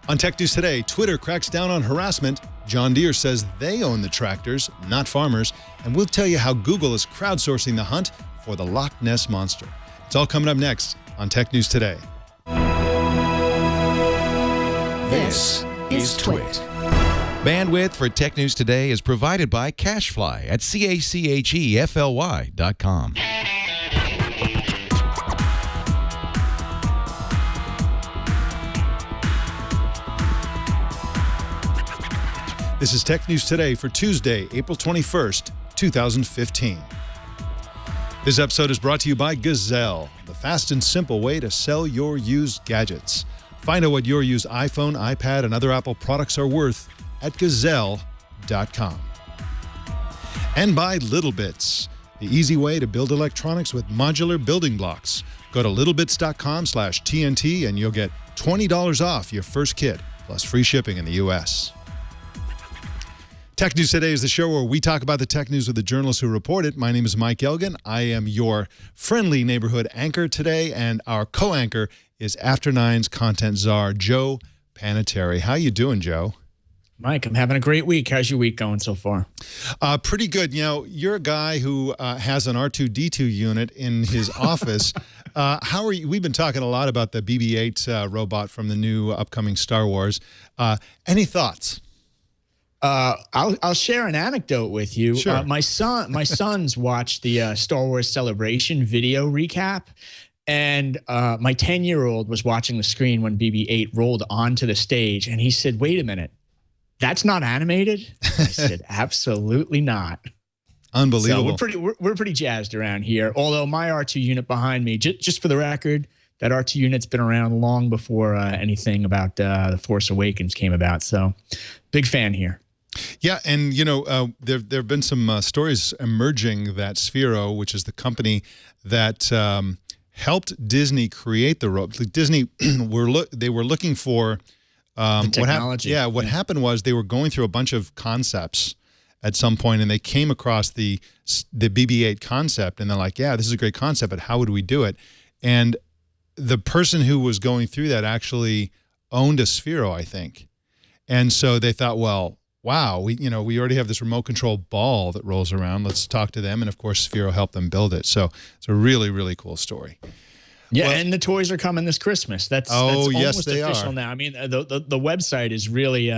On Tech News Today, Twitter cracks down on harassment. John Deere says they own the tractors, not farmers. And we'll tell you how Google is crowdsourcing the hunt for the Loch Ness Monster. It's all coming up next on Tech News Today. This is Twit. Bandwidth for Tech News Today is provided by CacheFly at CACHEFLY.com. This is Tech News Today for Tuesday, April 21st, 2015. This episode is brought to you by Gazelle, the fast and simple way to sell your used gadgets. Find out what your used iPhone, iPad, and other Apple products are worth at Gazelle.com. And by Littlebits, the easy way to build electronics with modular building blocks. Go to littlebits.com/TNT and you'll get $20 off your first kit, plus free shipping in the U.S. Tech News Today is the show where we talk about the tech news with the journalists who report it. My name is Mike Elgan. I am your friendly neighborhood anchor today, and our co-anchor is After Nine's content czar, Joe Panettieri. How you doing, Joe? Mike, I'm having a great week. How's your week going so far? Pretty good. You know, you're a guy who has an R2-D2 unit in his office. How are you? We've been talking a lot about the BB-8 robot from the new upcoming Star Wars. Any thoughts? I'll share an anecdote with you. Sure. My sons watched the Star Wars Celebration video recap, and my 10-year-old was watching the screen when BB-8 rolled onto the stage, and he said, "Wait a minute, that's not animated?" I said, "Absolutely not." Unbelievable. So we're pretty jazzed around here. Although my R2 unit behind me, just for the record, that R2 unit's been around long before anything about The Force Awakens came about. So, big fan here. Yeah, and you know, there have been some stories emerging that Sphero, which is the company that helped Disney create the robot. Disney they were looking for the technology. What happened was they were going through a bunch of concepts at some point, and they came across the BB-8 concept, and they're like, "Yeah, this is a great concept, but how would we do it?" And the person who was going through that actually owned a Sphero, I think, and so they thought, well, wow, we already have this remote control ball that rolls around. Let's talk to them. And of course, Sphero helped them build it. So it's a really, really cool story. Yeah, well, and the toys are coming this Christmas. That's almost official now. I mean, the website is really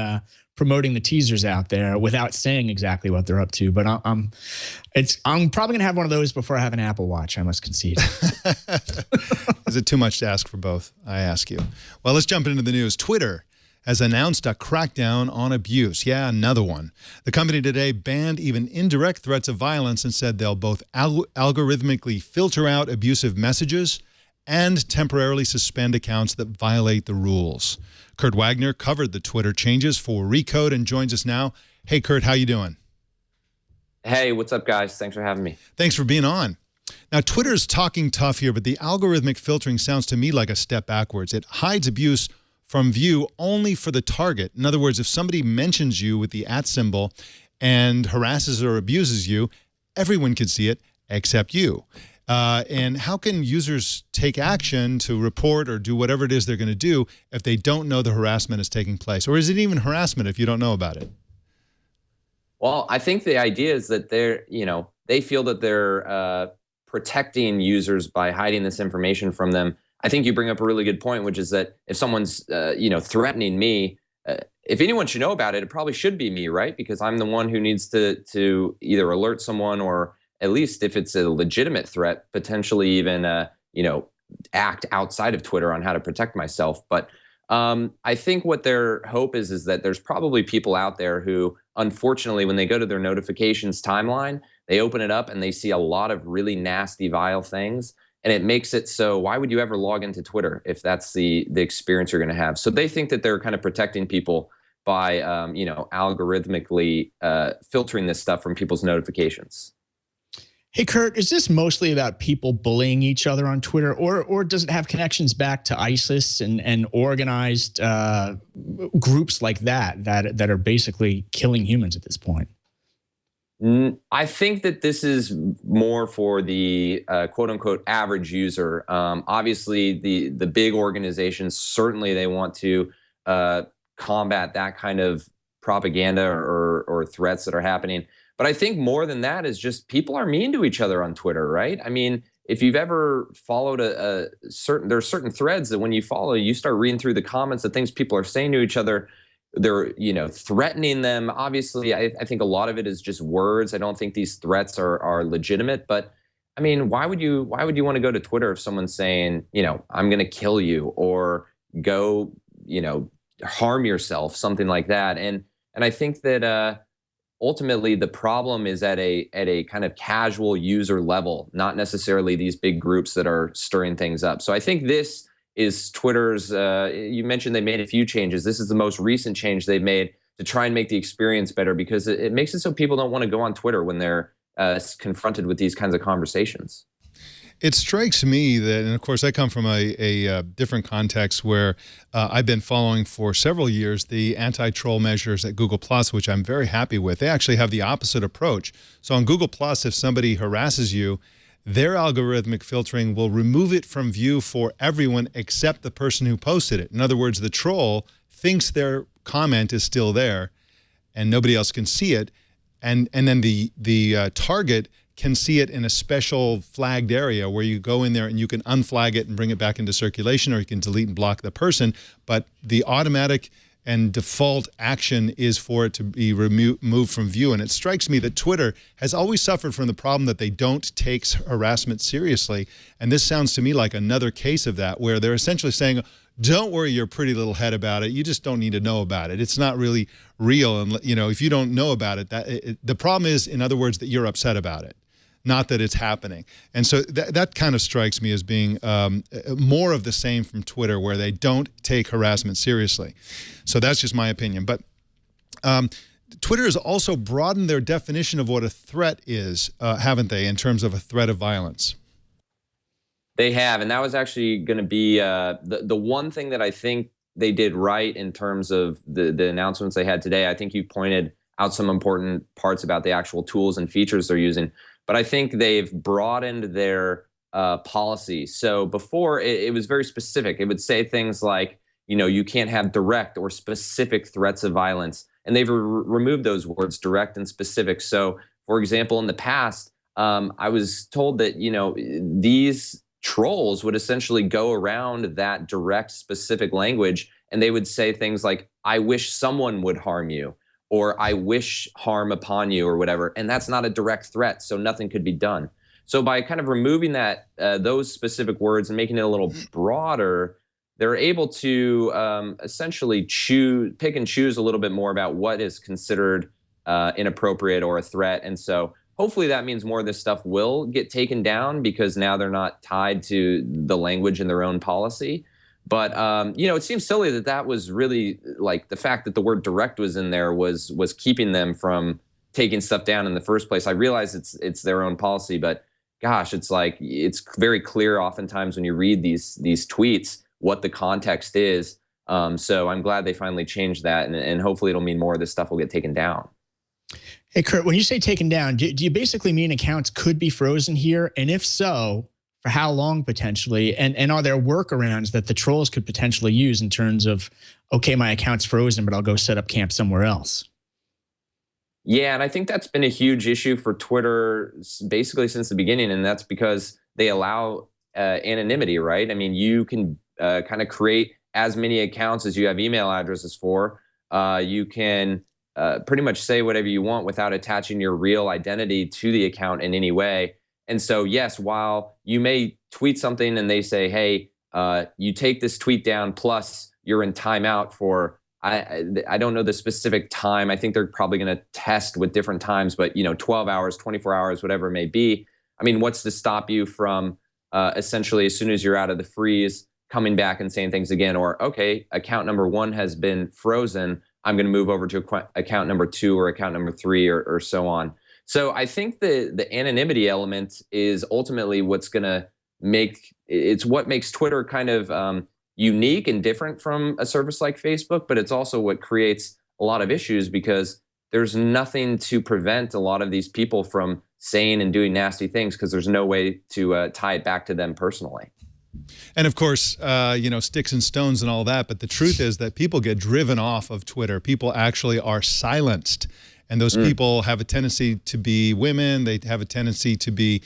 promoting the teasers out there without saying exactly what they're up to. But I'm probably gonna have one of those before I have an Apple Watch, I must concede. Is it too much to ask for both? I ask you. Well, let's jump into the news. Twitter has announced a crackdown on abuse. Yeah, another one. The company today banned even indirect threats of violence and said they'll both algorithmically filter out abusive messages and temporarily suspend accounts that violate the rules. Kurt Wagner covered the Twitter changes for Recode and joins us now. Hey, Kurt, how you doing? Hey, what's up, guys? Thanks for having me. Thanks for being on. Now, Twitter's talking tough here, but the algorithmic filtering sounds to me like a step backwards. It hides abuse from view only for the target. In other words, if somebody mentions you with the @ symbol and harasses or abuses you, everyone can see it except you. And how can users take action to report or do whatever it is they're going to do if they don't know the harassment is taking place? Or is it even harassment if you don't know about it? Well, I think the idea is that they feel that they're protecting users by hiding this information from them. I think you bring up a really good point, which is that if someone's, threatening me, if anyone should know about it, it probably should be me, right? Because I'm the one who needs to either alert someone or at least if it's a legitimate threat, potentially even, act outside of Twitter on how to protect myself. But I think what their hope is that there's probably people out there who, unfortunately, when they go to their notifications timeline, they open it up and they see a lot of really nasty, vile things. And it makes it so, why would you ever log into Twitter if that's the experience you're going to have? So they think that they're kind of protecting people by, algorithmically filtering this stuff from people's notifications. Hey, Kurt, is this mostly about people bullying each other on Twitter, or does it have connections back to ISIS and organized groups like that are basically killing humans at this point? I think that this is more for the quote unquote average user. Obviously, the big organizations, certainly they want to combat that kind of propaganda or threats that are happening. But I think more than that is just people are mean to each other on Twitter, right? I mean, if you've ever followed there are certain threads that when you follow, you start reading through the comments, the things people are saying to each other, they're, threatening them. Obviously, I think a lot of it is just words. I don't think these threats are legitimate, but I mean, why would you want to go to Twitter if someone's saying, I'm going to kill you, or go, harm yourself, something like that. And I think that ultimately the problem is at a kind of casual user level, not necessarily these big groups that are stirring things up. So I think this is Twitter's, you mentioned they made a few changes. This is the most recent change they've made to try and make the experience better, because it makes it so people don't want to go on Twitter when they're confronted with these kinds of conversations. It strikes me that, and of course I come from a different context where I've been following for several years the anti-troll measures at Google+, which I'm very happy with. They actually have the opposite approach. So on Google+, if somebody harasses you, their algorithmic filtering will remove it from view for everyone except the person who posted it. In other words, the troll thinks their comment is still there and nobody else can see it. And then the target can see it in a special flagged area where you go in there and you can unflag it and bring it back into circulation, or you can delete and block the person. But the automatic and default action is for it to be removed from view. And it strikes me that Twitter has always suffered from the problem that they don't take harassment seriously. And this sounds to me like another case of that, where they're essentially saying, don't worry your pretty little head about it. You just don't need to know about it. It's not really real. And if you don't know about it, the problem is, in other words, that you're upset about it, not that it's happening. And so that kind of strikes me as being more of the same from Twitter, where they don't take harassment seriously. So that's just my opinion. But Twitter has also broadened their definition of what a threat is, haven't they, in terms of a threat of violence? They have, and that was actually going to be the one thing that I think they did right in terms of the announcements they had today. I think you pointed out some important parts about the actual tools and features they're using. But I think they've broadened their policy. So before, it was very specific. It would say things like, you can't have direct or specific threats of violence. And they've removed those words, direct and specific. So, for example, in the past, I was told that, these trolls would essentially go around that direct, specific language, and they would say things like, I wish someone would harm you, or I wish harm upon you, or whatever. And that's not a direct threat, so nothing could be done. So by kind of removing that, those specific words and making it a little broader, they're able to essentially pick and choose a little bit more about what is considered inappropriate or a threat. And so hopefully that means more of this stuff will get taken down, because now they're not tied to the language in their own policy. But, it seems silly that was really, like, the fact that the word direct was in there was keeping them from taking stuff down in the first place. I realize it's their own policy, but gosh, it's like, it's very clear oftentimes when you read these tweets what the context is. So I'm glad they finally changed that, and hopefully it'll mean more of this stuff will get taken down. Hey, Kurt, when you say taken down, do you basically mean accounts could be frozen here? And if so, for how long potentially? And are there workarounds that the trolls could potentially use in terms of, okay, my account's frozen, but I'll go set up camp somewhere else? Yeah, and I think that's been a huge issue for Twitter basically since the beginning, and that's because they allow anonymity, right? I mean, you can kind of create as many accounts as you have email addresses for. You can pretty much say whatever you want without attaching your real identity to the account in any way. And so, yes, while you may tweet something and they say, hey, you take this tweet down, plus you're in timeout for, I don't know the specific time. I think they're probably going to test with different times, but 12 hours, 24 hours, whatever it may be. I mean, what's to stop you from essentially, as soon as you're out of the freeze, coming back and saying things again? Or, okay, account number 1 has been frozen, I'm going to move over to account number 2 or account number 3 or so on. So I think the anonymity element is ultimately what's going to it's what makes Twitter kind of unique and different from a service like Facebook, but it's also what creates a lot of issues, because there's nothing to prevent a lot of these people from saying and doing nasty things, because there's no way to tie it back to them personally. And of course, sticks and stones and all that. But the truth is that people get driven off of Twitter. People actually are silenced. And those people have a tendency to be women. They have a tendency to be,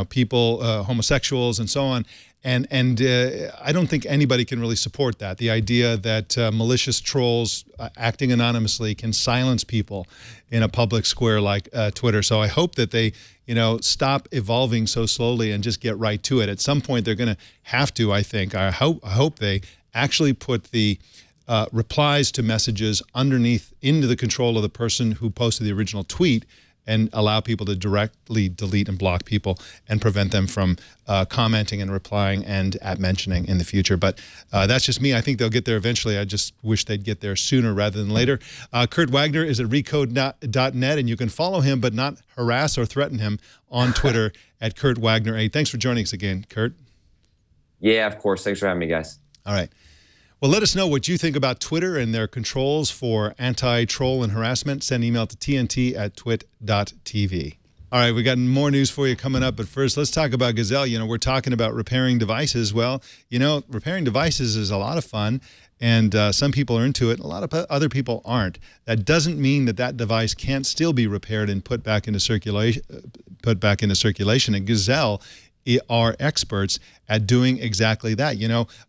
people, homosexuals and so on. And I don't think anybody can really support that. The idea that malicious trolls acting anonymously can silence people in a public square like Twitter. So I hope that they, stop evolving so slowly and just get right to it. At some point, they're going to have to, I think. I hope they actually put the replies to messages underneath into the control of the person who posted the original tweet and allow people to directly delete and block people and prevent them from commenting and replying and mentioning in the future. But that's just me. I think they'll get there eventually. I just wish they'd get there sooner rather than later. Kurt Wagner is at recode.net, and you can follow him but not harass or threaten him on Twitter at Kurt Wagner 8. Thanks for joining us again, Kurt. Yeah, of course. Thanks for having me, guys. All right. Well, let us know what you think about Twitter and their controls for anti-troll and harassment. Send an email to tnt@twit.tv. All right, we got more news for you coming up, but first, let's talk about Gazelle. We're talking about repairing devices. Well, repairing devices is a lot of fun, and some people are into it. A lot of other people aren't. That doesn't mean that device can't still be repaired and put back into circulation. And Gazelle are experts at doing exactly that.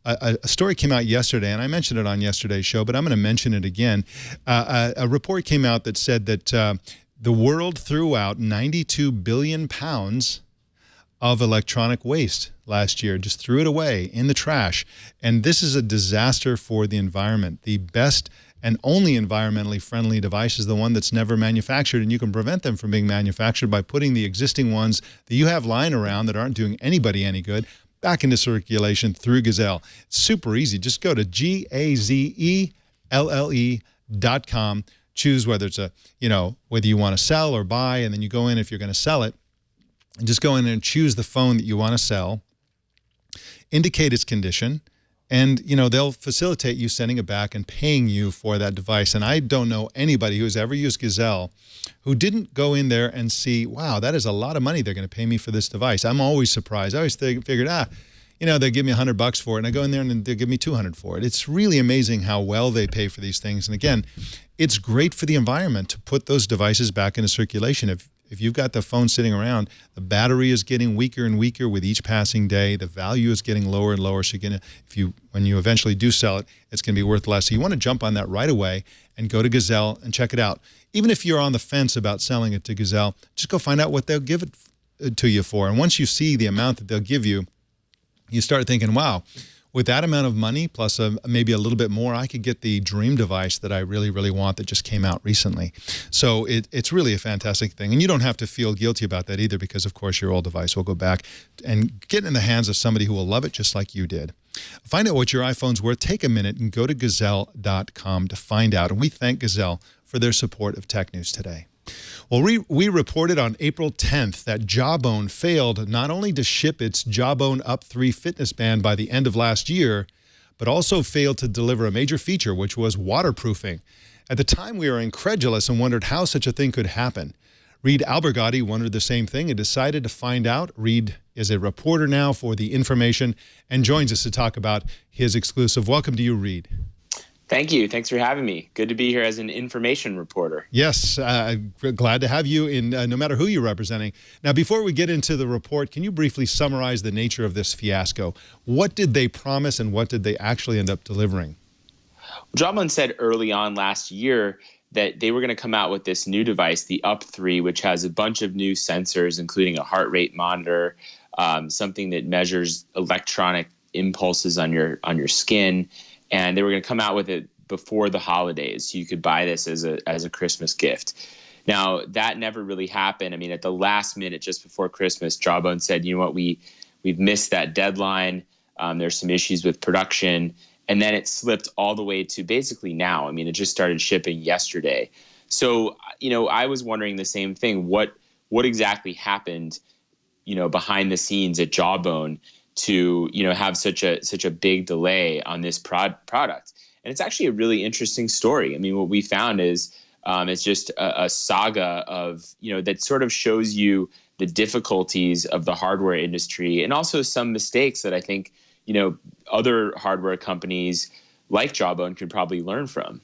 A story came out yesterday, and I mentioned it on yesterday's show, but I'm going to mention it again. A report came out that said that the world threw out 92 billion pounds of electronic waste last year, just threw it away in the trash. And this is a disaster for the environment. The best and only environmentally friendly device is the one that's never manufactured, and you can prevent them from being manufactured by putting the existing ones that you have lying around that aren't doing anybody any good back into circulation through Gazelle. It's super easy. Just go to GAZELLE.com, choose whether it's whether you want to sell or buy, and then you go in if you're going to sell it, and just go in and choose the phone that you want to sell, indicate its condition, and, they'll facilitate you sending it back and paying you for that device. And I don't know anybody who's ever used Gazelle who didn't go in there and see, wow, that is a lot of money they're going to pay me for this device. I'm always surprised. I always figured, they'll give me $100 for it. And I go in there and they'll give me $200 for it. It's really amazing how well they pay for these things. And again, it's great for the environment to put those devices back into circulation. If you've got the phone sitting around, the battery is getting weaker and weaker with each passing day. The value is getting lower and lower. So when you eventually do sell it, it's going to be worth less. So you want to jump on that right away and go to Gazelle and check it out. Even if you're on the fence about selling it to Gazelle, just go find out what they'll give it to you for. And once you see the amount that they'll give you, you start thinking, wow, with that amount of money plus maybe a little bit more, I could get the dream device that I really, really want that just came out recently. So it's really a fantastic thing. And you don't have to feel guilty about that either because, of course, your old device will go back and get in the hands of somebody who will love it just like you did. Find out what your iPhone's worth. Take a minute and go to Gazelle.com to find out. And we thank Gazelle for their support of Tech News Today. Well, we reported on April 10th that Jawbone failed not only to ship its Jawbone Up 3 fitness band by the end of last year, but also failed to deliver a major feature, which was waterproofing. At the time, we were incredulous and wondered how such a thing could happen. Reed Albergotti wondered the same thing and decided to find out. Reed is a reporter now for The Information and joins us to talk about his exclusive. Welcome to you, Reed. Thank you. Thanks for having me. Good to be here as an information reporter. Yes, glad to have you in, no matter who you're representing. Now, before we get into the report, can you briefly summarize the nature of this fiasco? What did they promise and what did they actually end up delivering? Jawbone said early on last year that they were going to come out with this new device, the Up 3, which has a bunch of new sensors, including a heart rate monitor, something that measures electronic impulses on your skin. And they were going to come out with it before the holidays. So you could buy this as a Christmas gift. Now, that never really happened. I mean, at the last minute, just before Christmas, Jawbone said, you know what, we've missed that deadline. There's some issues with production. And then it slipped all the way to basically now. I mean, it just started shipping yesterday. So, I was wondering the same thing. What exactly happened, behind the scenes at Jawbone to have such a big delay on this product? And it's actually a really interesting story. I mean, what we found is it's just a saga of that sort of shows you the difficulties of the hardware industry, and also some mistakes that I think, other hardware companies like Jawbone could probably learn from.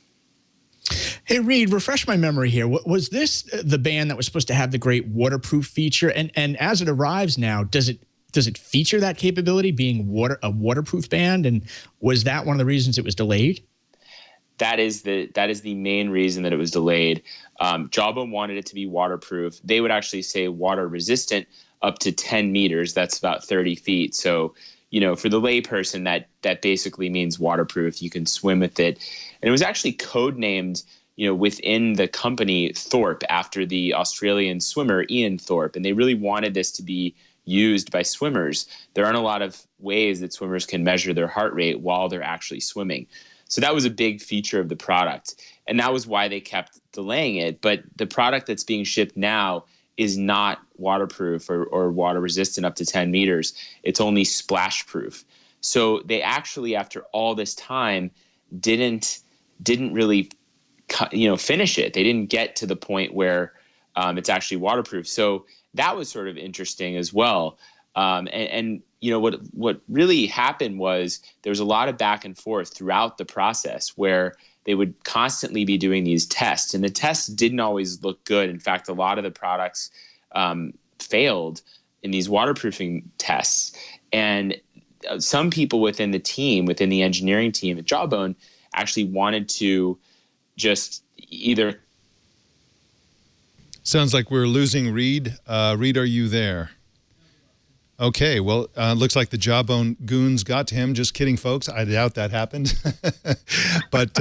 Hey, Reed, refresh my memory here. Was this the band that was supposed to have the great waterproof feature? And as it arrives now, does it feature that capability, being a waterproof band? And was that one of the reasons it was delayed? That is the main reason that it was delayed. Jawbone wanted it to be waterproof. They would actually say water resistant up to 10 meters. That's about 30 feet. So, for the layperson, that basically means waterproof. You can swim with it. And it was actually codenamed, within the company Thorpe, after the Australian swimmer Ian Thorpe. And they really wanted this to be used by swimmers. There aren't a lot of ways that swimmers can measure their heart rate while they're actually swimming. So that was a big feature of the product. And that was why they kept delaying it. But the product that's being shipped now is not waterproof or water resistant up to 10 meters. It's only splash proof. So they actually, after all this time, didn't really finish it. They didn't get to the point where it's actually waterproof. So that was sort of interesting as well. What really happened was there was a lot of back and forth throughout the process where they would constantly be doing these tests, and the tests didn't always look good. In fact, a lot of the products failed in these waterproofing tests. And some people within the engineering team at Jawbone, actually wanted to just either. Sounds like we're losing Reed. Reed, are you there? Okay, well, looks like the Jawbone goons got to him. Just kidding, folks. I doubt that happened. but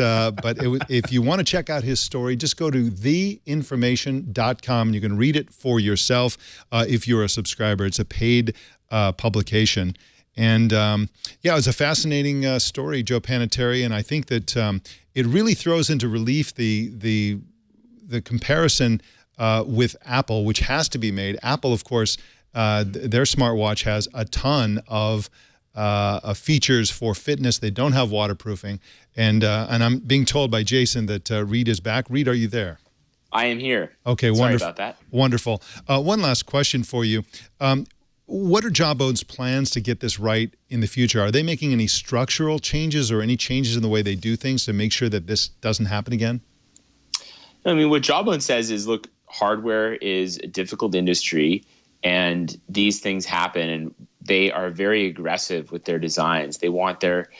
if you want to check out his story, just go to theinformation.com. You can read it for yourself if you're a subscriber. It's a paid publication. And yeah, it was a fascinating story, Joe Panettieri, and I think that it really throws into relief the comparison with Apple, which has to be made. Apple, of course, their smartwatch has a ton of features for fitness. They don't have waterproofing, and I'm being told by Jason that Reed is back. Reed, are you there? I am here. Okay, Sorry wonderful. about that. Wonderful. One last question for you. What are Jawbone's plans to get this right in the future? Are they making any structural changes or any changes in the way they do things to make sure that this doesn't happen again? I mean, what Jawbone says is, look, hardware is a difficult industry, and these things happen, and they are very aggressive with their designs. They want their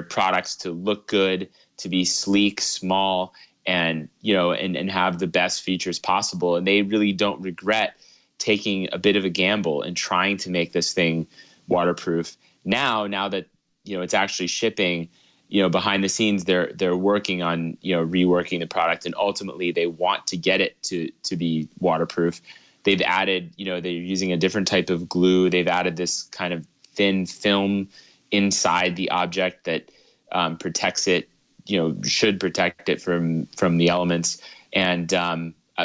products to look good, to be sleek, small, and have the best features possible. And they really don't regret taking a bit of a gamble and trying to make this thing waterproof. Now that it's actually shipping, behind the scenes they're working on reworking the product, and ultimately they want to get it to be waterproof. They've added, they're using a different type of glue. They've added this kind of thin film inside the object that protects it, should protect it from the elements. And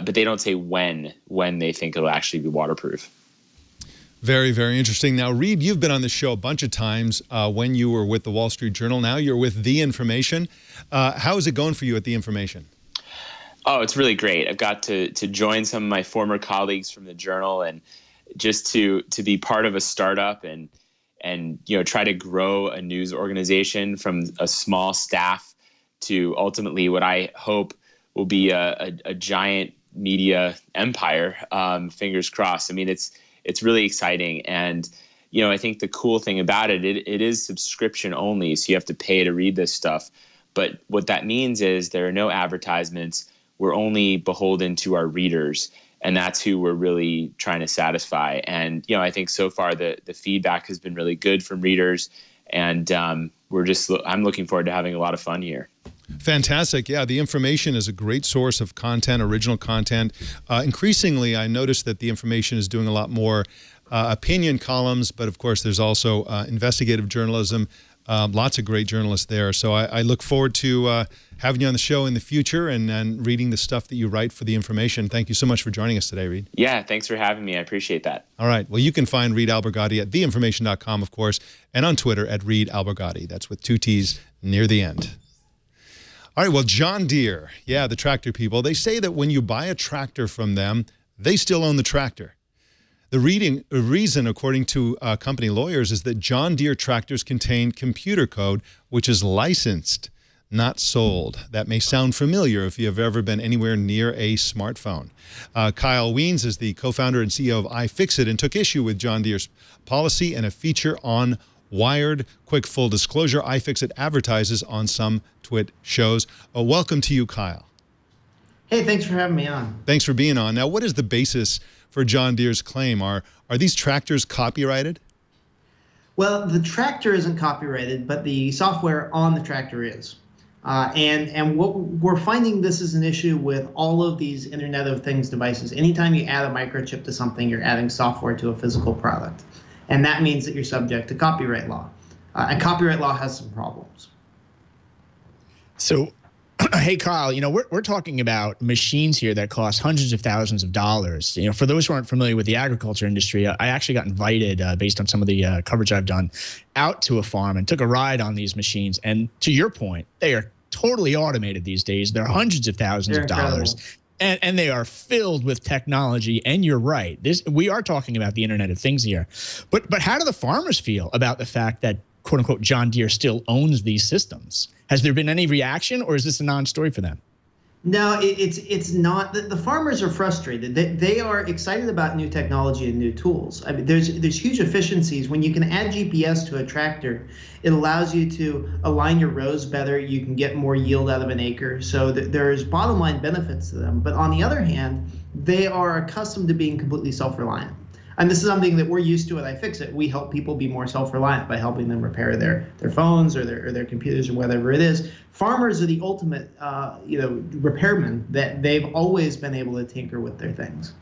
but they don't say when they think it'll actually be waterproof. Very, very interesting. Now, Reed, you've been on the show a bunch of times when you were with the Wall Street Journal. Now you're with The Information. How is it going for you at The Information? Oh, it's really great. I've got to join some of my former colleagues from the Journal, and just to be part of a startup and try to grow a news organization from a small staff to ultimately what I hope will be a giant media empire. Fingers crossed. I mean, it's really exciting. And, I think the cool thing about it is subscription only. So you have to pay to read this stuff. But what that means is there are no advertisements. We're only beholden to our readers. And that's who we're really trying to satisfy. And, I think so far the feedback has been really good from readers. And I'm looking forward to having a lot of fun here. Fantastic. Yeah, The Information is a great source of content, original content. Increasingly, I noticed that The Information is doing a lot more opinion columns, but of course there's also investigative journalism. Lots of great journalists there. So I look forward to having you on the show in the future and reading the stuff that you write for The Information. Thank you so much for joining us today, Reed. Yeah, thanks for having me. I appreciate that. All right. Well, you can find Reed Albergotti at theinformation.com, of course, and on Twitter at Reed Albergotti. That's with 2 T's near the end. All right, well, John Deere, the tractor people, they say that when you buy a tractor from them, they still own the tractor. The reason, according to company lawyers, is that John Deere tractors contain computer code which is licensed, not sold. That may sound familiar if you have ever been anywhere near a smartphone. Kyle Wiens is the co-founder and CEO of iFixit and took issue with John Deere's policy and a feature on Wired. Quick full disclosure, iFixit advertises on some TWiT shows. Welcome to you, Kyle. Hey, thanks for having me on. Thanks for being on. Now, what is the basis for John Deere's claim? Are these tractors copyrighted? Well, the tractor isn't copyrighted, but the software on the tractor is. And what we're finding, this is an issue with all of these Internet of Things devices. Anytime you add a microchip to something, you're adding software to a physical product. And that means that you're subject to copyright law. And copyright law has some problems. So, hey, Kyle, we're talking about machines here that cost hundreds of thousands of dollars. For those who aren't familiar with the agriculture industry, I actually got invited, based on some of the coverage I've done, out to a farm and took a ride on these machines. And to your point, they are totally automated these days. They're hundreds of thousands of dollars. And they are filled with technology. And you're right. We are talking about the Internet of Things here. But how do the farmers feel about the fact that, quote unquote, John Deere still owns these systems? Has there been any reaction, or is this a non-story for them? No, it's not. The farmers are frustrated. They are excited about new technology and new tools. I mean, there's huge efficiencies when you can add GPS to a tractor. It allows you to align your rows better. You can get more yield out of an acre. So there's bottom line benefits to them. But on the other hand, they are accustomed to being completely self-reliant. And this is something that we're used to at iFixit. We help people be more self-reliant by helping them repair their phones or their computers or whatever it is. Farmers are the ultimate, repairmen. That they've always been able to tinker with their things.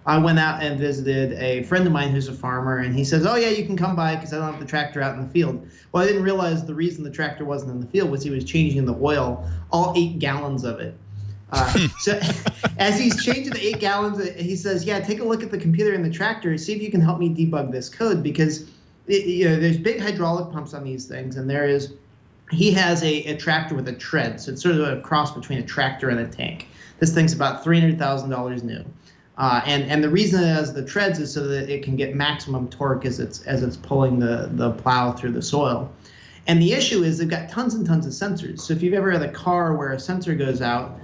I went out and visited a friend of mine who's a farmer, and he says, "Oh yeah, you can come by because I don't have the tractor out in the field." Well, I didn't realize the reason the tractor wasn't in the field was he was changing the oil, all 8 gallons of it. So as he's changing the 8 gallons, he says, "Yeah, take a look at the computer in the tractor, see if you can help me debug this code," because there's big hydraulic pumps on these things, and he has a tractor with a tread, so it's sort of a cross between a tractor and a tank. This thing's about $300,000 new, and the reason it has the treads is so that it can get maximum torque as it's pulling the plow through the soil. And the issue is they've got tons and tons of sensors. So if you've ever had a car where a sensor goes out,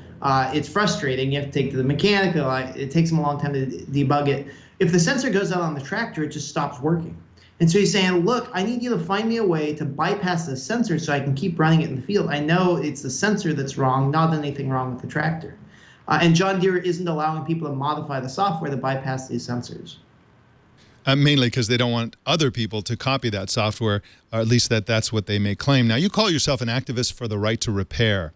it's frustrating. You have to take it to the mechanic. It takes them a long time to debug it. If the sensor goes out on the tractor, it just stops working. And so he's saying, "Look, I need you to find me a way to bypass the sensor so I can keep running it in the field. I know it's the sensor that's wrong, not anything wrong with the tractor." And John Deere isn't allowing people to modify the software to bypass these sensors. Mainly because they don't want other people to copy that software, or at least that's what they may claim. Now, you call yourself an activist for the right to repair.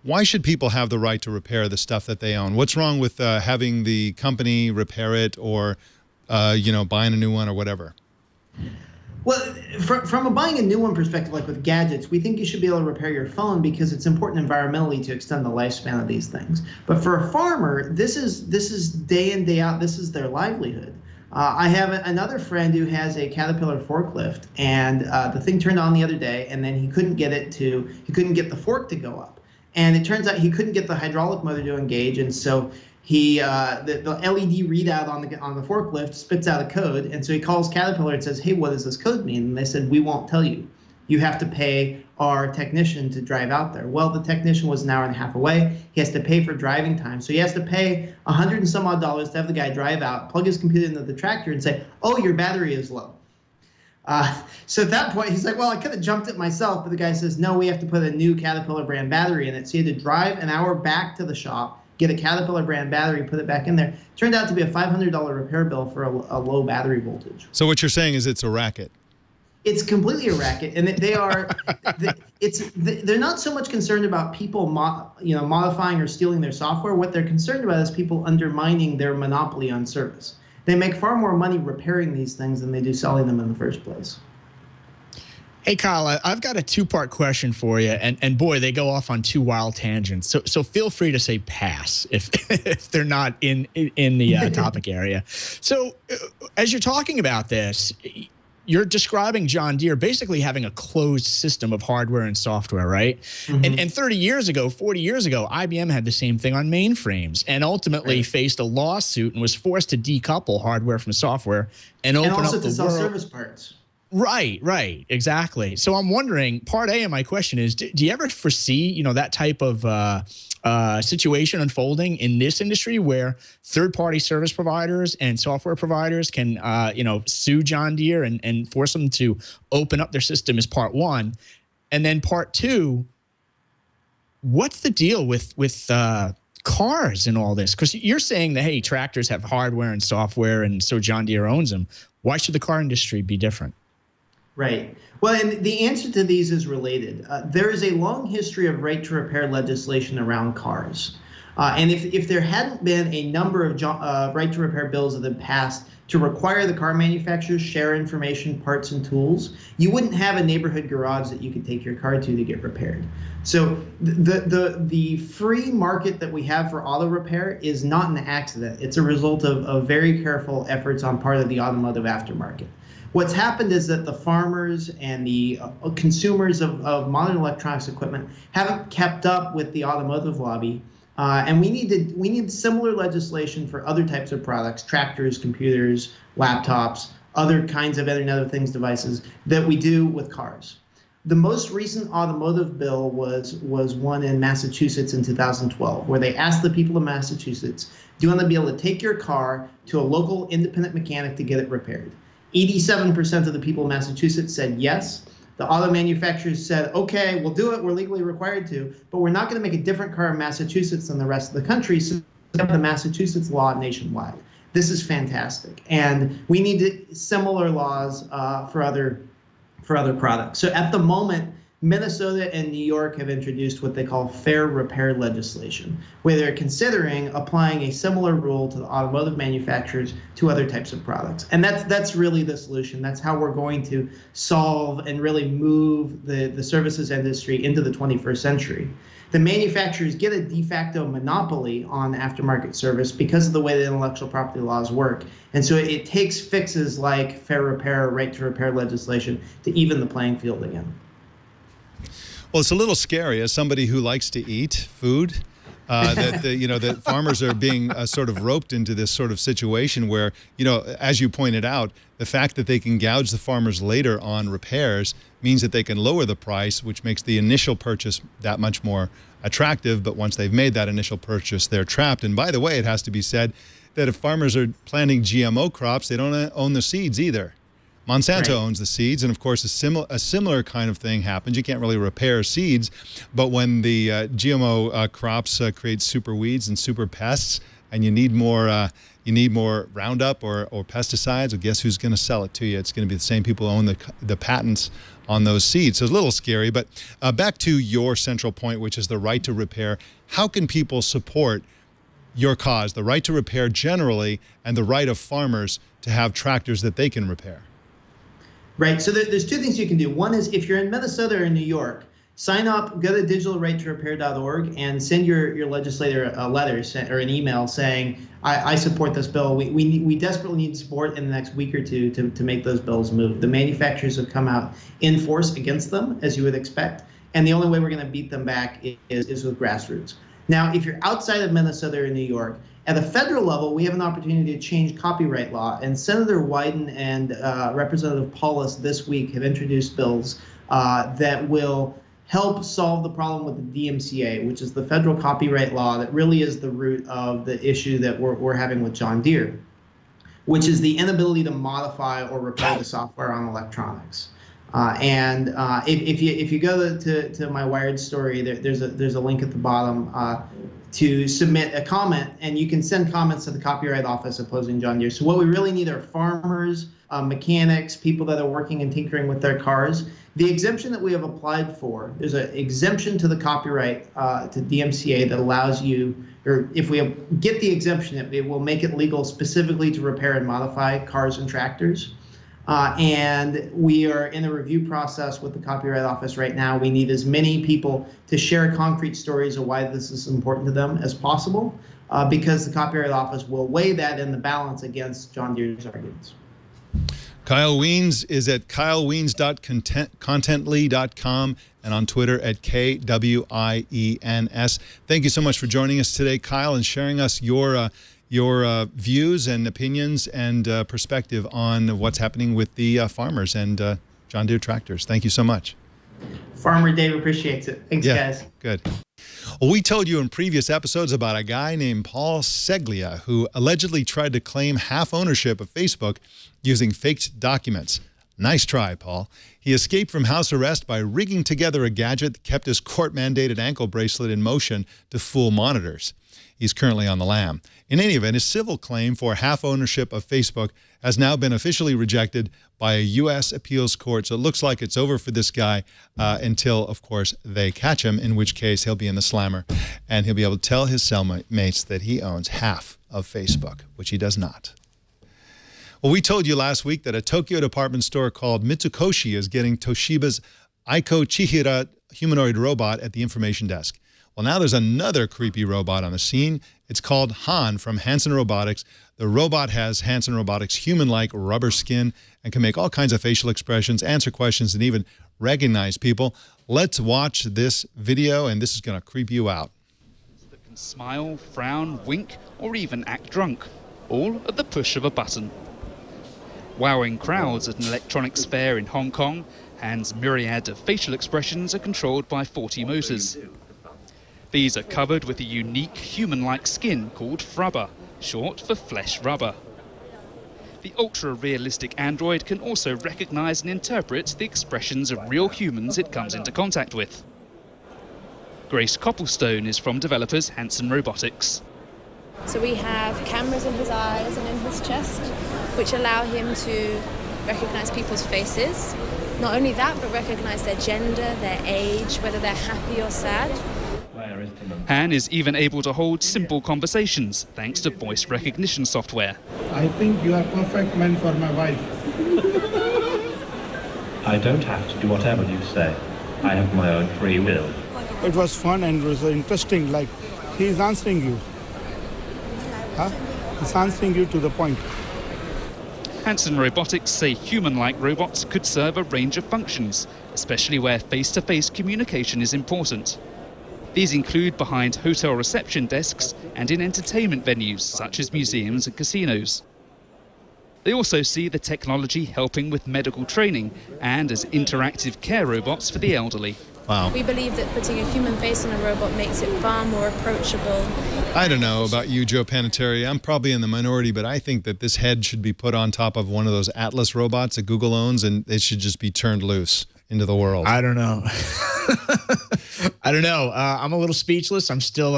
Why should people have the right to repair the stuff that they own? What's wrong with having the company repair it, or buying a new one or whatever? Well, from a buying a new one perspective, like with gadgets, we think you should be able to repair your phone because it's important environmentally to extend the lifespan of these things. But for a farmer, this is day in, day out. This is their livelihood. I have another friend who has a Caterpillar forklift, and the thing turned on the other day, and then he couldn't get the fork to go up. And it turns out he couldn't get the hydraulic motor to engage, and so the LED readout on the forklift spits out a code, and so he calls Caterpillar and says, "Hey, what does this code mean?" And they said, "We won't tell you. You have to pay our technician to drive out there." Well, the technician was an hour and a half away. He has to pay for driving time, so he has to pay $100 and some odd to have the guy drive out, plug his computer into the tractor, and say, "Oh, your battery is low." So at that point, he's like, "Well, I could have jumped it myself," but the guy says, "No, we have to put a new Caterpillar brand battery in it." So he had to drive an hour back to the shop, get a Caterpillar brand battery, put it back in there. Turned out to be a $500 repair bill for a low battery voltage. So what you're saying is it's a racket. It's completely a racket, and they're not so much concerned about people modifying or stealing their software. What they're concerned about is people undermining their monopoly on service. They make far more money repairing these things than they do selling them in the first place. Hey, Kyle, I've got a 2-part question for you, and boy, they go off on 2 wild tangents. So feel free to say pass if they're not in the topic area. So as you're talking about this, you're describing John Deere basically having a closed system of hardware and software, right? Mm-hmm. And 40 years ago, IBM had the same thing on mainframes and ultimately faced a lawsuit and was forced to decouple hardware from software and open also up the to sell world. service parts. Right, exactly. So I'm wondering, part A of my question is, do you ever foresee, that type of situation unfolding in this industry where third-party service providers and software providers can, sue John Deere and force them to open up their system as part one? And then part two, what's the deal with cars and all this? Because you're saying that, hey, tractors have hardware and software, and so John Deere owns them. Why should the car industry be different? Right. Well, and the answer to these is related. There is a long history of right to repair legislation around cars. And if there hadn't been a number of right to repair bills that have passed to require the car manufacturers share information, parts, and tools, you wouldn't have a neighborhood garage that you could take your car to get repaired. So the free market that we have for auto repair is not an accident. It's a result of very careful efforts on part of the automotive aftermarket. What's happened is that the farmers and the consumers of modern electronics equipment haven't kept up with the automotive lobby, and we need similar legislation for other types of products: tractors, computers, laptops, other kinds of Internet of Things devices that we do with cars. The most recent automotive bill was one in Massachusetts in 2012, where they asked the people of Massachusetts, do you want to be able to take your car to a local independent mechanic to get it repaired? 87% of the people in Massachusetts said yes. The auto manufacturers said, okay, we'll do it. We're legally required to, but we're not going to make a different car in Massachusetts than the rest of the country. So we have the Massachusetts law nationwide. This is fantastic. And we need similar laws for other products. So at the moment, Minnesota and New York have introduced what they call fair repair legislation, where they're considering applying a similar rule to the automotive manufacturers to other types of products. And that's really the solution. That's how we're going to solve and really move the services industry into the 21st century. The manufacturers get a de facto monopoly on aftermarket service because of the way the intellectual property laws work. And so it takes fixes like fair repair, right to repair legislation to even the playing field again. Well, it's a little scary as somebody who likes to eat food, that farmers are being sort of roped into this sort of situation where, as you pointed out, the fact that they can gouge the farmers later on repairs means that they can lower the price, which makes the initial purchase that much more attractive. But once they've made that initial purchase, they're trapped. And by the way, it has to be said that if farmers are planting GMO crops, they don't own the seeds either. Monsanto owns the seeds, and of course a similar kind of thing happens. You can't really repair seeds, but when the GMO crops create super weeds and super pests, and you need more Roundup or pesticides, well, guess who's going to sell it to you? It's going to be the same people who own the patents on those seeds. So it's a little scary, but back to your central point, which is the right to repair. How can people support your cause, the right to repair generally, and the right of farmers to have tractors that they can repair? Right. So there's two things you can do. One is if you're in Minnesota or New York, sign up, go to digitalrighttorepair.org and send your legislator a letter or an email saying, I support this bill. We desperately need support in the next week or two to make those bills move. The manufacturers have come out in force against them, as you would expect. And the only way we're going to beat them back is with grassroots. Now, if you're outside of Minnesota or New York, at a federal level, we have an opportunity to change copyright law. And Senator Wyden and Representative Paulus this week have introduced bills that will help solve the problem with the DMCA, which is the federal copyright law that really is the root of the issue that we're having with John Deere, which is the inability to modify or repair the software on electronics. If you go to my Wired story, there's a link at the bottom to submit a comment, and you can send comments to the Copyright Office opposing John Deere. So what we really need are farmers, mechanics, people that are working and tinkering with their cars. The exemption that we have applied for, there's an exemption to the copyright to DMCA that allows you, or if we get the exemption, it will make it legal specifically to repair and modify cars and tractors. And we are in a review process with the Copyright Office right now. We need as many people to share concrete stories of why this is important to them as possible, because the Copyright Office will weigh that in the balance against John Deere's arguments. Kyle Wiens is at kylewiens.contently.com and on Twitter at KWIENS. Thank you so much for joining us today, Kyle, and sharing us your views and opinions and perspective on what's happening with the farmers and John Deere tractors. Thank you so much. Farmer Dave appreciates it. Thanks, guys. Good. Well, we told you in previous episodes about a guy named Paul Ceglia who allegedly tried to claim half ownership of Facebook using faked documents. Nice try, Paul. He escaped from house arrest by rigging together a gadget that kept his court-mandated ankle bracelet in motion to fool monitors. He's currently on the lam. In any event, his civil claim for half ownership of Facebook has now been officially rejected by a U.S. appeals court. So it looks like it's over for this guy until, of course, they catch him, in which case he'll be in the slammer and he'll be able to tell his cellmates that he owns half of Facebook, which he does not. Well, we told you last week that a Tokyo department store called Mitsukoshi is getting Toshiba's Aiko Chihira humanoid robot at the information desk. Well, now there's another creepy robot on the scene. It's called Han from Hanson Robotics. The robot has Hanson Robotics' human-like rubber skin and can make all kinds of facial expressions, answer questions, and even recognize people. Let's watch this video, and this is going to creep you out. That can smile, frown, wink, or even act drunk, all at the push of a button. Wowing crowds at an electronics fair in Hong Kong, Han's myriad of facial expressions are controlled by 40 motors. These are covered with a unique human-like skin called frubber, short for flesh rubber. The ultra-realistic android can also recognize and interpret the expressions of real humans it comes into contact with. Grace Copplestone is from developers Hanson Robotics. So we have cameras in his eyes and in his chest, which allow him to recognize people's faces. Not only that, but recognize their gender, their age, whether they're happy or sad. Han is even able to hold simple conversations thanks to voice recognition software. I think you are perfect man for my wife. I don't have to do whatever you say. I have my own free will. It was fun and it was interesting, like he's answering you. He's answering you to the point. Hanson Robotics say human-like robots could serve a range of functions, especially where face-to-face communication is important. These include behind hotel reception desks and in entertainment venues such as museums and casinos. They also see the technology helping with medical training and as interactive care robots for the elderly. Wow. We believe that putting a human face on a robot makes it far more approachable. I don't know about you, Joe Panettieri. I'm probably in the minority, but I think that this head should be put on top of one of those Atlas robots that Google owns, and it should just be turned loose into the world. I don't know. I don't know. I'm a little speechless. I'm still,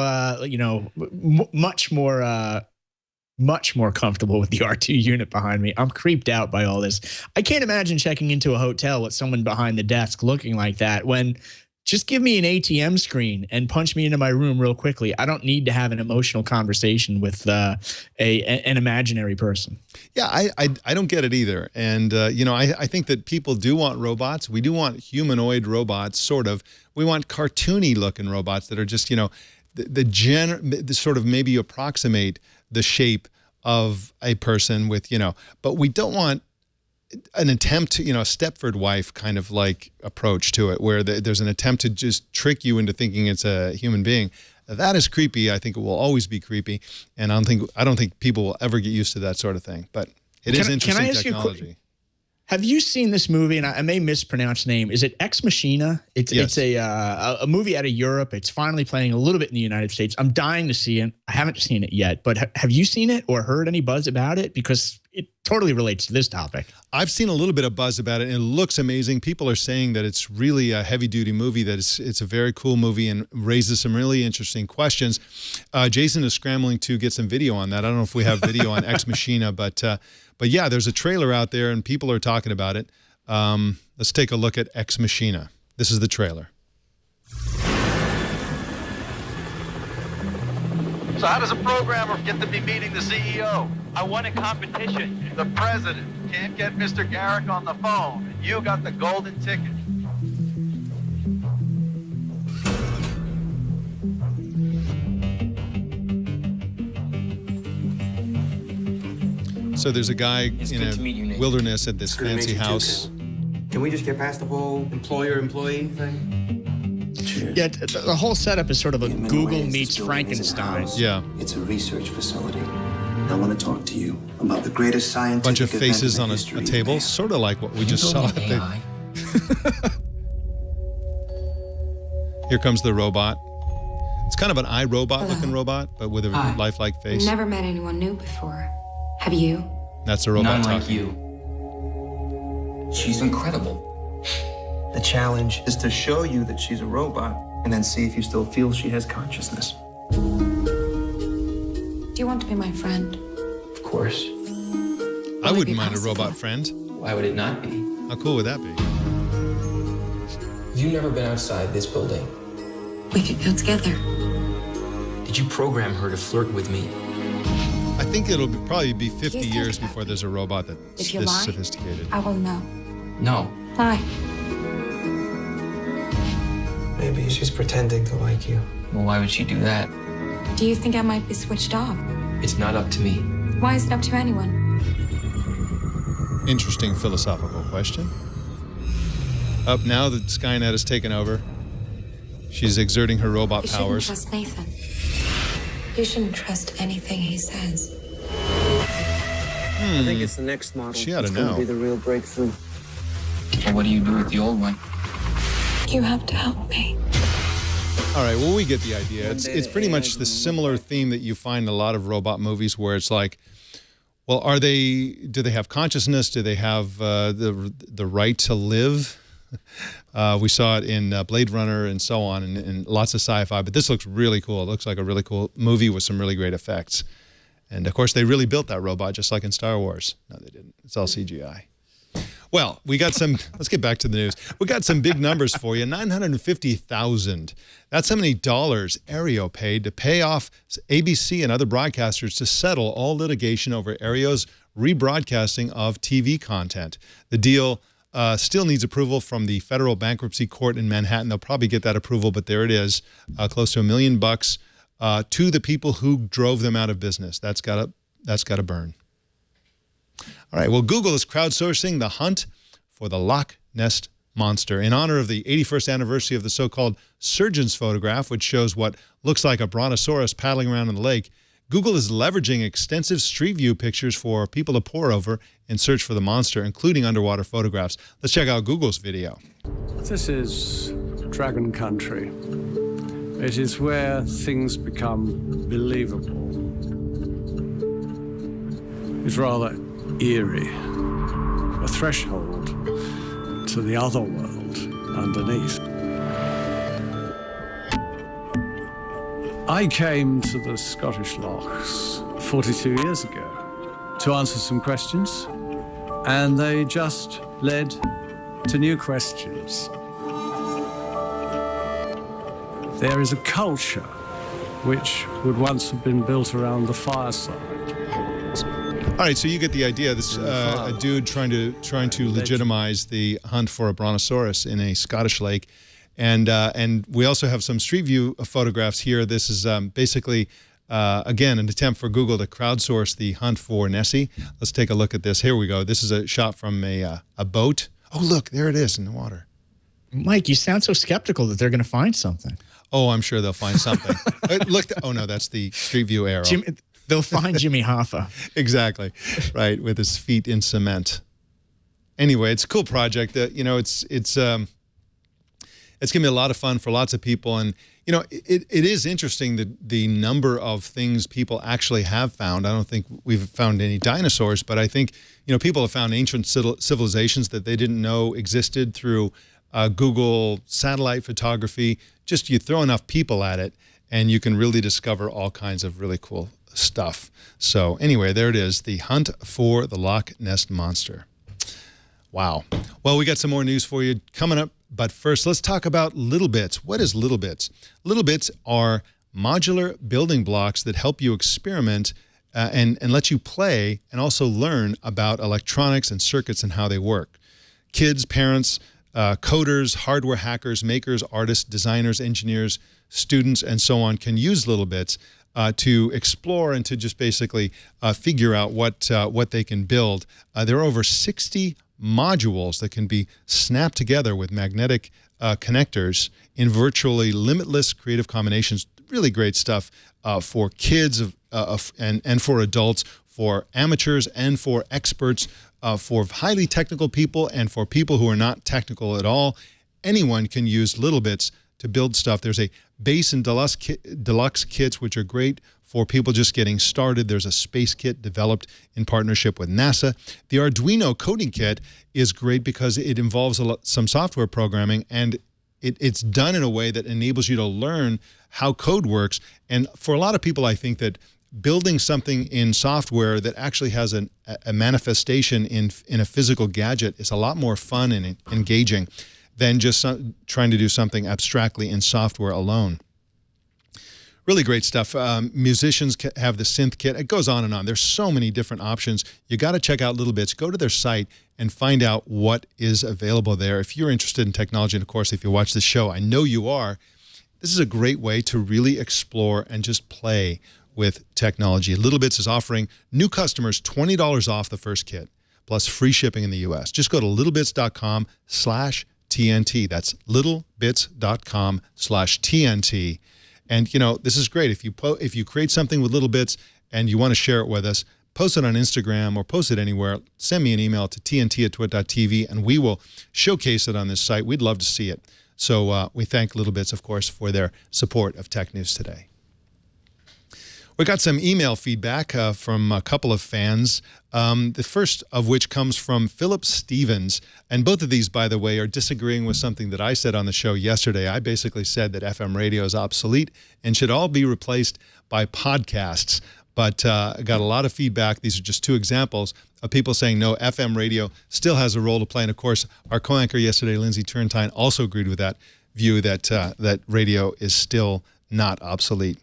much more comfortable with the R2 unit behind me. I'm creeped out by all this. I can't imagine checking into a hotel with someone behind the desk looking like that when just give me an ATM screen and punch me into my room real quickly. I don't need to have an emotional conversation with an imaginary person. Yeah, I don't get it either. And, I think that people do want robots. We do want humanoid robots, sort of. We want cartoony looking robots that are just, the sort of maybe approximate the shape of a person with, but we don't want an attempt to, a Stepford wife kind of like approach to it, where there's an attempt to just trick you into thinking it's a human being. That is creepy. I think it will always be creepy, and I don't think people will ever get used to that sort of thing. But it is interesting technology. Have you seen this movie? And I may mispronounce the name. Is it XMashina? It's a movie out of Europe. It's finally playing a little bit in the United States. I'm dying to see it. I haven't seen it yet, but have you seen it or heard any buzz about it? Because it totally relates to this topic. I've seen a little bit of buzz about it, and it looks amazing. People are saying that it's really a heavy-duty movie, that it's a very cool movie and raises some really interesting questions. Jason is scrambling to get some video on that. I don't know if we have video on XMashina, but yeah, there's a trailer out there, and people are talking about it. Let's take a look at XMashina. This is the trailer. So how does a programmer get to be meeting the CEO? I won a competition. The president can't get Mr. Garrick on the phone. You got the golden ticket. So there's a guy in a wilderness at this fancy house. Can we just get past the whole employer-employee thing? Sure. Yeah, the whole setup is sort of a Google meets Frankenstein. Yeah. It's a research facility. I want to talk to you about the greatest scientific bunch of faces on a table, sort of like what we just saw. Here comes the robot. It's kind of an iRobot-looking robot, but with a lifelike face. Never met anyone new before. Have you? That's a robot talking. None like you. She's incredible. The challenge is to show you that she's a robot and then see if you still feel she has consciousness. Do you want to be my friend? Of course. I wouldn't mind a robot friend. Why would it not be? How cool would that be? Have you never been outside this building? We could go together. Did you program her to flirt with me? I think it'll probably be 50 years before there's a robot that's this sophisticated. I will know. No. Lie. Maybe she's pretending to like you. Well, why would she do that? Do you think I might be switched off? It's not up to me. Why is it up to anyone? Interesting philosophical question. Up now that Skynet has taken over. She's exerting her robot powers. You shouldn't trust Nathan. You shouldn't trust anything he says. I think it's the next model. She ought to know. It's going to be the real breakthrough. Well, what do you do with the old one? You have to help me. All right, well, we get the idea. It's pretty much the similar theme that you find in a lot of robot movies where it's like, well, do they have consciousness? Do they have the right to live? We saw it in Blade Runner and so on, and lots of sci-fi, but this looks really cool. It looks like a really cool movie with some really great effects. And of course, they really built that robot just like in Star Wars. No, they didn't. It's all CGI. Well, we got some, let's get back to the news. We got some big numbers for you. $950,000. That's how many dollars Aereo paid to pay off ABC and other broadcasters to settle all litigation over Aereo's rebroadcasting of TV content. The deal still needs approval from the federal bankruptcy court in Manhattan. They'll probably get that approval, but there it is, close to $1 million to the people who drove them out of business. That's got to burn. All right, well, Google is crowdsourcing the hunt for the Loch Ness Monster in honor of the 81st anniversary of the so-called surgeon's photograph, which shows what looks like a brontosaurus paddling around in the lake. Google is leveraging extensive StreetView pictures for people to pore over in search for the monster, including underwater photographs. Let's check out Google's video. This is Dragon Country. It is where things become believable. It's rather eerie, a threshold to the other world underneath. I came to the Scottish Lochs 42 years ago to answer some questions, and they just led to new questions. There is a culture which would once have been built around the fireside. All right, so you get the idea. This a dude trying to legitimize the hunt for a brontosaurus in a Scottish lake, and we also have some StreetView photographs here. This is basically again an attempt for Google to crowdsource the hunt for Nessie. Let's take a look at this. Here we go. This is a shot from a boat. Oh, look, there it is in the water. Mike, you sound so skeptical that they're going to find something. Oh, I'm sure they'll find something. Look, oh no, that's the StreetView Aero. They'll find Jimmy Hoffa. Exactly, right, with his feet in cement. Anyway, it's a cool project. You know, it's gonna be a lot of fun for lots of people, and you know, it is interesting that the number of things people actually have found. I don't think we've found any dinosaurs, but I think people have found ancient civilizations that they didn't know existed through Google satellite photography. Just you throw enough people at it, and you can really discover all kinds of really cool stuff. So anyway, there it is, the hunt for the Loch Ness Monster. Wow. Well, we got some more news for you coming up, but first let's talk about Little Bits. What is Little Bits? Little Bits are modular building blocks that help you experiment and let you play and also learn about electronics and circuits and how they work. Kids, parents, coders, hardware hackers, makers, artists, designers, engineers, students, and so on can use Little Bits to explore and to just basically figure out what they can build. There are over 60 modules that can be snapped together with magnetic connectors in virtually limitless creative combinations. Really great stuff for kids and for adults, for amateurs and for experts, for highly technical people and for people who are not technical at all. Anyone can use Little Bits to build stuff. There's a base and deluxe kits, which are great for people just getting started. There's a space kit developed in partnership with NASA. The Arduino coding kit is great because it involves some software programming, and it's done in a way that enables you to learn how code works. And for a lot of people, I think that building something in software that actually has a manifestation in a physical gadget is a lot more fun and engaging than just trying to do something abstractly in software alone. Really great stuff. Musicians have the synth kit. It goes on and on. There's so many different options. You got to check out Little Bits. Go to their site and find out what is available there. If you're interested in technology, and of course, if you watch this show, I know you are, this is a great way to really explore and just play with technology. Little Bits is offering new customers $20 off the first kit, plus free shipping in the U.S. Just go to littlebits.com/TNT. That's littlebits.com/TNT. And, you know, this is great. If you create something with Little Bits and you want to share it with us, post it on Instagram or post it anywhere. Send me an email to tnt@twit.tv, and we will showcase it on this site. We'd love to see it. So we thank Little Bits, of course, for their support of Tech News Today. We got some email feedback from a couple of fans, the first of which comes from Philip Stevens. And both of these, by the way, are disagreeing with something that I said on the show yesterday. I basically said that FM radio is obsolete and should all be replaced by podcasts. But I got a lot of feedback. These are just two examples of people saying, no, FM radio still has a role to play. And, of course, our co-anchor yesterday, Lindsay Turntine, also agreed with that view that, that radio is still not obsolete.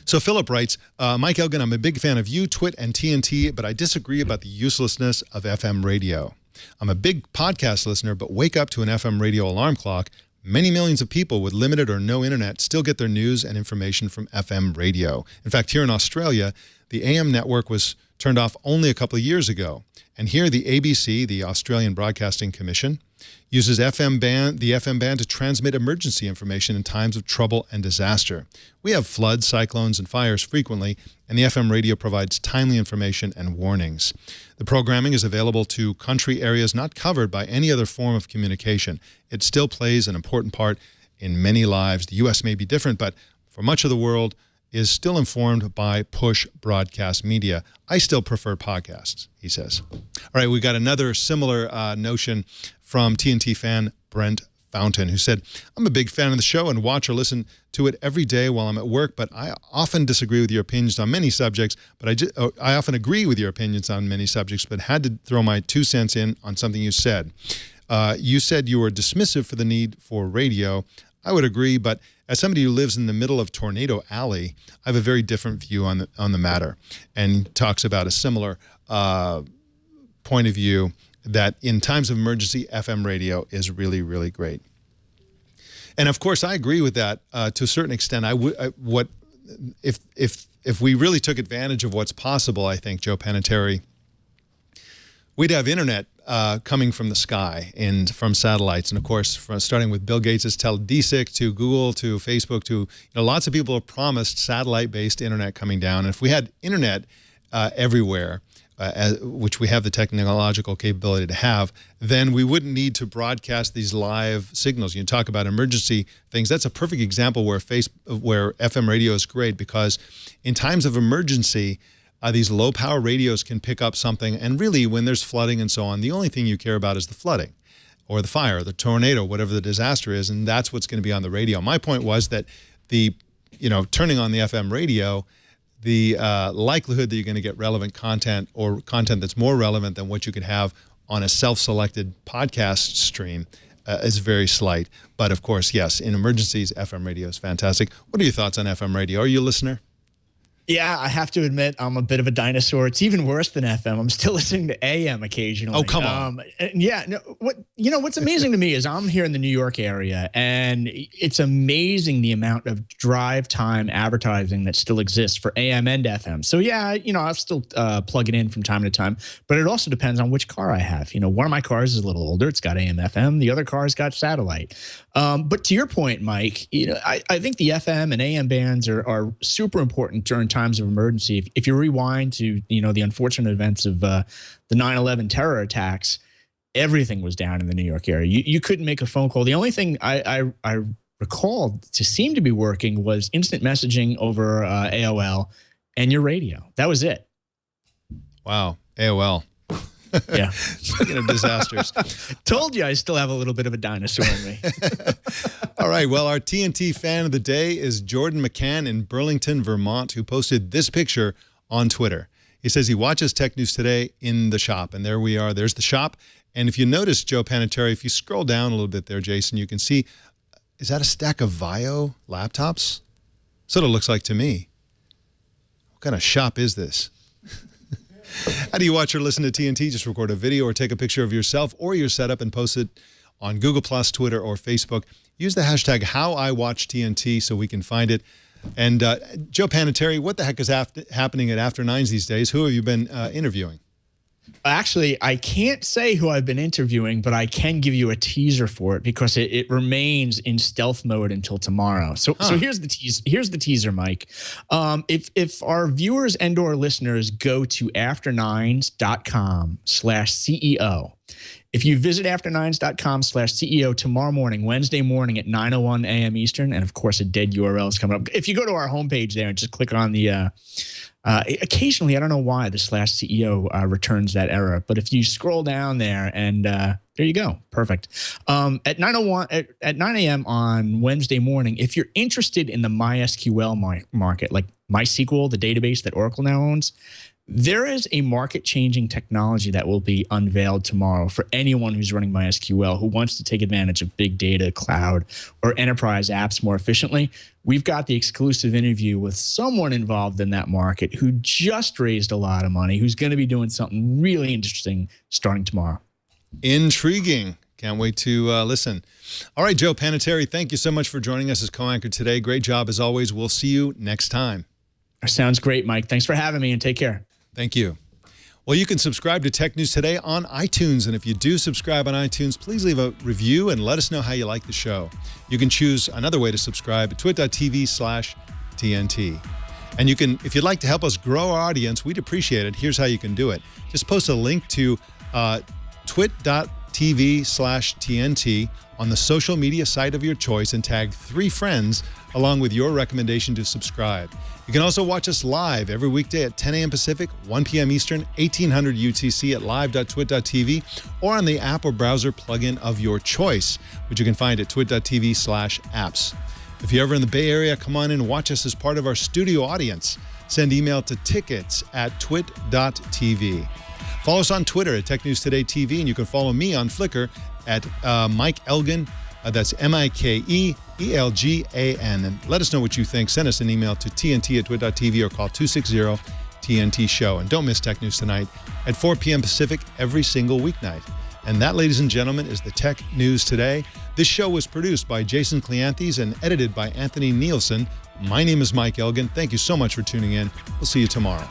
So Philip writes, Mike Elgan, I'm a big fan of you, Twit, and TNT, but I disagree about the uselessness of FM radio. I'm a big podcast listener, but wake up to an FM radio alarm clock. Many millions of people with limited or no internet still get their news and information from FM radio. In fact, here in Australia, the AM network was turned off only a couple of years ago. And here the ABC, the Australian Broadcasting Commission, uses the FM band to transmit emergency information in times of trouble and disaster. We have floods, cyclones, and fires frequently, and the FM radio provides timely information and warnings. The programming is available to country areas not covered by any other form of communication. It still plays an important part in many lives. The U.S. may be different, but for much of the world is still informed by push broadcast media. I still prefer podcasts, he says. All right, we got another similar notion from TNT fan Brent Fountain, who said, I'm a big fan of the show and watch or listen to it every day while I'm at work, but I often disagree with your opinions on many subjects, but I often agree with your opinions on many subjects, but had to throw my 2 cents in on something you said. You said you were dismissive for the need for radio. I would agree, but as somebody who lives in the middle of Tornado Alley, I have a very different view on the matter, and talks about a similar point of view that in times of emergency, FM radio is really, really great. And of course, I agree with that to a certain extent. If we really took advantage of what's possible, I think, Joe Panettieri, we'd have internet coming from the sky and from satellites. And of course, starting with Bill Gates' Teledesic to Google to Facebook to, lots of people have promised satellite-based internet coming down. And if we had internet everywhere, which we have the technological capability to have, then we wouldn't need to broadcast these live signals. You talk about emergency things. That's a perfect example where FM radio is great, because in times of emergency, these low-power radios can pick up something, and really, when there's flooding and so on, the only thing you care about is the flooding or the fire, or the tornado, whatever the disaster is, and that's what's going to be on the radio. My point was that turning on the FM radio, the likelihood that you're going to get relevant content, or content that's more relevant than what you could have on a self-selected podcast stream, is very slight. But of course, yes, in emergencies, FM radio is fantastic. What are your thoughts on FM radio? Are you a listener? Yeah, I have to admit, I'm a bit of a dinosaur. It's even worse than FM. I'm still listening to AM occasionally. Oh, come on. What's amazing to me is I'm here in the New York area, and it's amazing the amount of drive time advertising that still exists for AM and FM. So yeah, I'll still plug it in from time to time, but it also depends on which car I have. One of my cars is a little older. It's got AM, FM. The other car's got satellite. But to your point, Mike, I think the FM and AM bands are super important during times of emergency. If you rewind to the unfortunate events of the 9/11 terror attacks, everything was down in the New York area. You couldn't make a phone call. The only thing I recalled to seem to be working was instant messaging over AOL and your radio. That was it. Wow, AOL. Yeah. Speaking of disasters. Told you I still have a little bit of a dinosaur in me. All right. Well, our TNT fan of the day is Jordan McCann in Burlington, Vermont, who posted this picture on Twitter. He says he watches Tech News Today in the shop. And there we are. There's the shop. And if you notice, Joe Panettieri, if you scroll down a little bit there, Jason, you can see, is that a stack of Vio laptops? That's what it looks like to me. What kind of shop is this? How do you watch or listen to TNT? Just record a video or take a picture of yourself or your setup and post it on Google+, Twitter, or Facebook. Use the hashtag HowIWatchTNT so we can find it. And Joe Panettieri, what the heck is happening at After Nines these days? Who have you been interviewing? Actually, I can't say who I've been interviewing, but I can give you a teaser for it because it remains in stealth mode until tomorrow. So here's the teaser. Here's the teaser, Mike. If our viewers and/or listeners go to afternines.com/CEO, if you visit afternines.com/CEO tomorrow morning, Wednesday morning at 9:01 a.m. Eastern, and of course a dead URL is coming up. If you go to our homepage there and just click on the occasionally, I don't know why the /CEO returns that error, but if you scroll down there and there you go, perfect. At 9 a.m. on Wednesday morning, if you're interested in the MySQL market, like MySQL, the database that Oracle now owns, there is a market-changing technology that will be unveiled tomorrow for anyone who's running MySQL who wants to take advantage of big data, cloud, or enterprise apps more efficiently. We've got the exclusive interview with someone involved in that market who just raised a lot of money, who's going to be doing something really interesting starting tomorrow. Intriguing. Can't wait to listen. All right, Joe Panettieri, thank you so much for joining us as co-anchor today. Great job as always. We'll see you next time. Sounds great, Mike. Thanks for having me, and take care. Thank you. Well, you can subscribe to Tech News Today on iTunes. And if you do subscribe on iTunes, please leave a review and let us know how you like the show. You can choose another way to subscribe at twit.tv/TNT. And you can, if you'd like to help us grow our audience, we'd appreciate it. Here's how you can do it. Just post a link to twit.tv/TNT on the social media site of your choice and tag 3 friends along with your recommendation to subscribe. You can also watch us live every weekday at 10 a.m. Pacific, 1 p.m. Eastern, 1800 UTC at live.twit.tv or on the app or browser plugin of your choice, which you can find at twit.tv/apps. If you're ever in the Bay Area, come on in and watch us as part of our studio audience. Send email to tickets@twit.tv. Follow us on Twitter at Tech News Today TV, and you can follow me on Flickr at Mike Elgan. That's MikeElgan. And let us know what you think. Send us an email to tnt@twit.tv or call 260-TNT-SHOW. And don't miss Tech News Tonight at 4 p.m. Pacific every single weeknight. And that, ladies and gentlemen, is the Tech News Today. This show was produced by Jason Cleanthes and edited by Anthony Nielsen. My name is Mike Elgan. Thank you so much for tuning in. We'll see you tomorrow.